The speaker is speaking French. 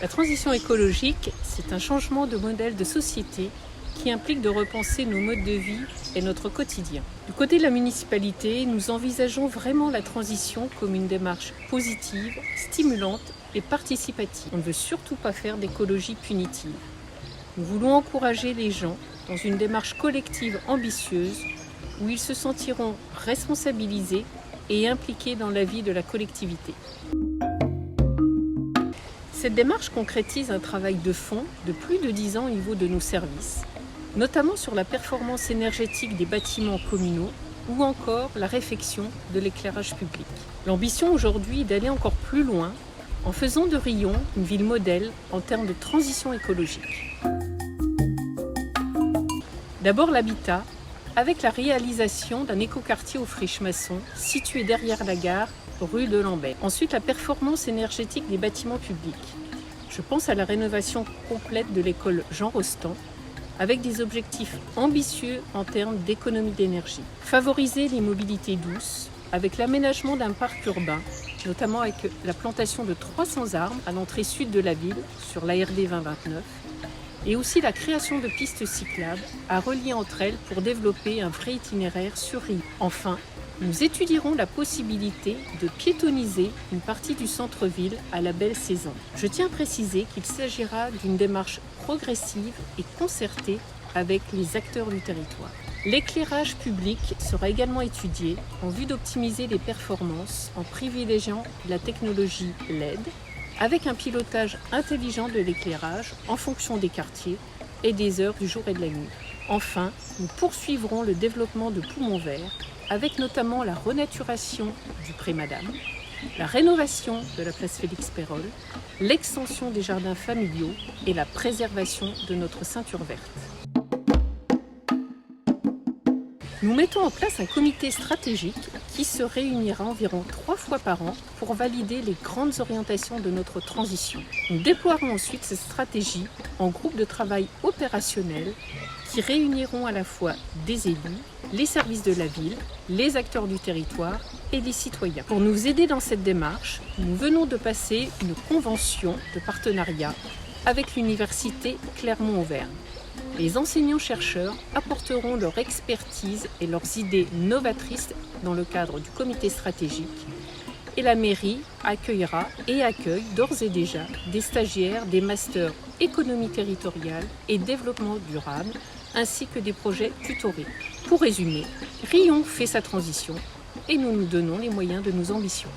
La transition écologique, c'est un changement de modèle de société qui implique de repenser nos modes de vie et notre quotidien. Du côté de la municipalité, nous envisageons vraiment la transition comme une démarche positive, stimulante et participative. On ne veut surtout pas faire d'écologie punitive. Nous voulons encourager les gens dans une démarche collective ambitieuse où ils se sentiront responsabilisés et impliqués dans la vie de la collectivité. Cette démarche concrétise un travail de fond de plus de 10 ans au niveau de nos services, notamment sur la performance énergétique des bâtiments communaux ou encore la réfection de l'éclairage public. L'ambition aujourd'hui est d'aller encore plus loin en faisant de Riom une ville modèle en termes de transition écologique. D'abord l'habitat, avec la réalisation d'un écoquartier aux friches maçons situé derrière la gare, rue de Lambert. Ensuite, la performance énergétique des bâtiments publics. Je pense à la rénovation complète de l'école Jean Rostand, avec des objectifs ambitieux en termes d'économie d'énergie. Favoriser les mobilités douces, avec l'aménagement d'un parc urbain, notamment avec la plantation de 300 arbres à l'entrée sud de la ville, sur l'ARD 2029, et aussi la création de pistes cyclables à relier entre elles pour développer un vrai itinéraire sur Riom. Enfin, nous étudierons la possibilité de piétoniser une partie du centre-ville à la belle saison. Je tiens à préciser qu'il s'agira d'une démarche progressive et concertée avec les acteurs du territoire. L'éclairage public sera également étudié en vue d'optimiser les performances en privilégiant la technologie LED, avec un pilotage intelligent de l'éclairage en fonction des quartiers et des heures du jour et de la nuit. Enfin, nous poursuivrons le développement de poumons verts, avec notamment la renaturation du Pré Madame, la rénovation de la place Félix Pérolle, l'extension des jardins familiaux et la préservation de notre ceinture verte. Nous mettons en place un comité stratégique qui se réunira environ 3 fois par an pour valider les grandes orientations de notre transition. Nous déploierons ensuite cette stratégie en groupe de travail opérationnel qui réuniront à la fois des élus, les services de la ville, les acteurs du territoire et les citoyens. Pour nous aider dans cette démarche, nous venons de passer une convention de partenariat avec l'université Clermont-Auvergne. Les enseignants-chercheurs apporteront leur expertise et leurs idées novatrices dans le cadre du comité stratégique et la mairie accueillera et accueille d'ores et déjà des stagiaires des masters économie territoriale et développement durable ainsi que des projets tutorés. Pour résumer, Riom fait sa transition et nous nous donnons les moyens de nos ambitions.